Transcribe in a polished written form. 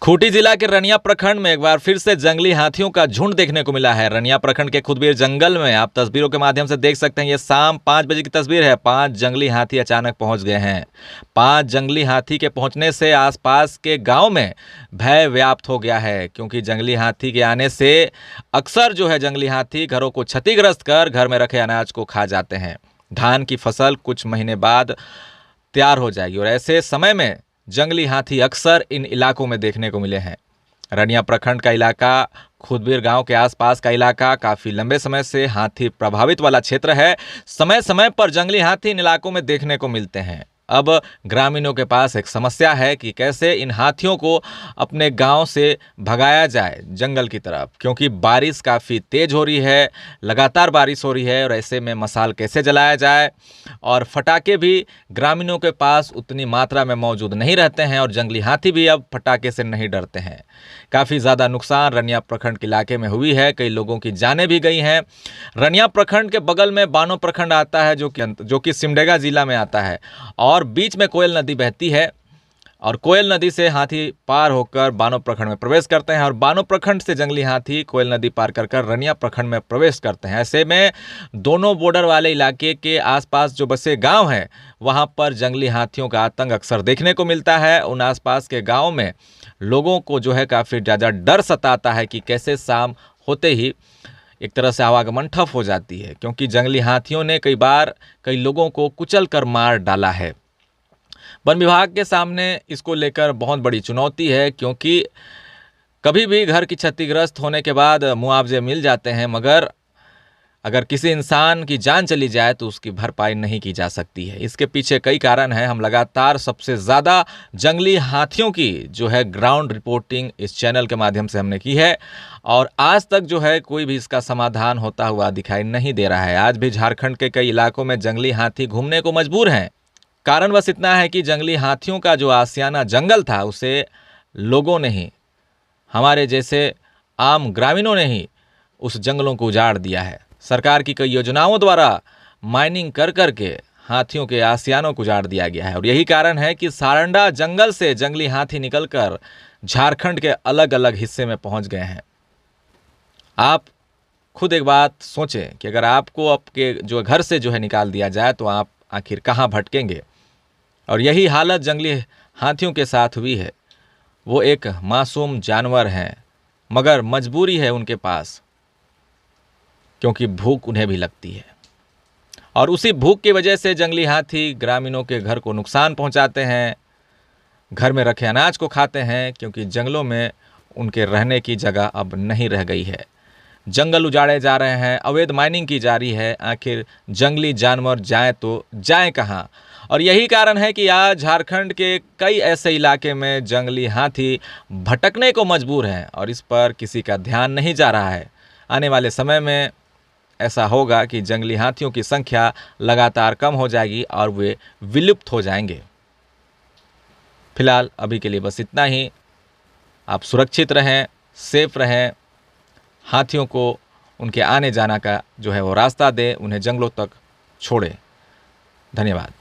खूंटी जिला के रनिया प्रखंड में एक बार फिर से जंगली हाथियों का झुंड देखने को मिला है। रनिया प्रखंड के खुदबीर जंगल में आप तस्वीरों के माध्यम से देख सकते हैं। ये शाम 5 बजे की तस्वीर है। 5 जंगली हाथी अचानक पहुंच गए हैं। 5 जंगली हाथी के पहुंचने से आसपास के गांव में भय व्याप्त हो गया है, क्योंकि जंगली हाथी के आने से अक्सर जंगली हाथी घरों को क्षतिग्रस्त कर घर में रखे अनाज को खा जाते हैं। धान की फसल कुछ महीने बाद तैयार हो जाएगी और ऐसे समय में जंगली हाथी अक्सर इन इलाकों में देखने को मिले हैं। रनिया प्रखंड का इलाका, खुदबीर गांव के आसपास का इलाका काफी लंबे समय से हाथी प्रभावित वाला क्षेत्र है। समय समय पर जंगली हाथी इन इलाकों में देखने को मिलते हैं। अब ग्रामीणों के पास एक समस्या है कि कैसे इन हाथियों को अपने गांव से भगाया जाए जंगल की तरफ, क्योंकि बारिश काफ़ी तेज हो रही है, लगातार बारिश हो रही है और ऐसे में मसाल कैसे जलाया जाए। और फटाके भी ग्रामीणों के पास उतनी मात्रा में मौजूद नहीं रहते हैं और जंगली हाथी भी अब फटाके से नहीं डरते हैं। काफ़ी ज़्यादा नुकसान रनिया प्रखंड के इलाके में हुई है, कई लोगों की जानें भी गई हैं। रनिया प्रखंड के बगल में बानो प्रखंड आता है, जो कि सिमडेगा जिला में आता है, और बीच में कोयल नदी बहती है और कोयल नदी से हाथी पार होकर बानो प्रखंड में प्रवेश करते हैं और बानो प्रखंड से जंगली हाथी कोयल नदी पार कर रनिया प्रखंड में प्रवेश करते हैं। ऐसे में दोनों बॉर्डर वाले इलाके के आसपास जो बसे गांव हैं, वहां पर जंगली हाथियों का आतंक अक्सर देखने को मिलता है। उन आसपास के गाँव में लोगों को काफ़ी ज़्यादा डर सताता है कि कैसे शाम होते ही एक तरह से आवागमन ठप हो जाती है, क्योंकि जंगली हाथियों ने कई बार कई लोगों को कुचल कर मार डाला है। वन विभाग के सामने इसको लेकर बहुत बड़ी चुनौती है, क्योंकि कभी भी घर की क्षतिग्रस्त होने के बाद मुआवजे मिल जाते हैं, मगर अगर किसी इंसान की जान चली जाए तो उसकी भरपाई नहीं की जा सकती है। इसके पीछे कई कारण हैं। हम लगातार सबसे ज़्यादा जंगली हाथियों की ग्राउंड रिपोर्टिंग इस चैनल के माध्यम से हमने की है और आज तक कोई भी इसका समाधान होता हुआ दिखाई नहीं दे रहा है। आज भी झारखंड के कई इलाकों में जंगली हाथी घूमने को मजबूर हैं। कारण बस इतना है कि जंगली हाथियों का जो आशियाना जंगल था, उसे लोगों ने ही, हमारे जैसे आम ग्रामीणों ने ही उस जंगलों को उजाड़ दिया है। सरकार की कई योजनाओं द्वारा माइनिंग कर के हाथियों के आशियानों को उजाड़ दिया गया है और यही कारण है कि सारंडा जंगल से जंगली हाथी निकलकर झारखंड के अलग अलग हिस्से में पहुंच गए हैं। आप खुद एक बात सोचें कि अगर आपको आपके घर से निकाल दिया जाए तो आप आखिर कहाँ भटकेंगे। और यही हालत जंगली हाथियों के साथ हुई है। वो एक मासूम जानवर हैं, मगर मजबूरी है उनके पास, क्योंकि भूख उन्हें भी लगती है और उसी भूख की वजह से जंगली हाथी ग्रामीणों के घर को नुकसान पहुंचाते हैं, घर में रखे अनाज को खाते हैं, क्योंकि जंगलों में उनके रहने की जगह अब नहीं रह गई है। जंगल उजाड़े जा रहे हैं, अवैध माइनिंग की जा रही है। आखिर जंगली जानवर जाए तो जाए कहाँ। और यही कारण है कि आज झारखंड के कई ऐसे इलाके में जंगली हाथी भटकने को मजबूर हैं और इस पर किसी का ध्यान नहीं जा रहा है। आने वाले समय में ऐसा होगा कि जंगली हाथियों की संख्या लगातार कम हो जाएगी और वे विलुप्त हो जाएंगे। फिलहाल अभी के लिए बस इतना ही। आप सुरक्षित रहें, सेफ रहें, हाथियों को उनके आने जाना का वो रास्ता दें, उन्हें जंगलों तक छोड़ें। धन्यवाद।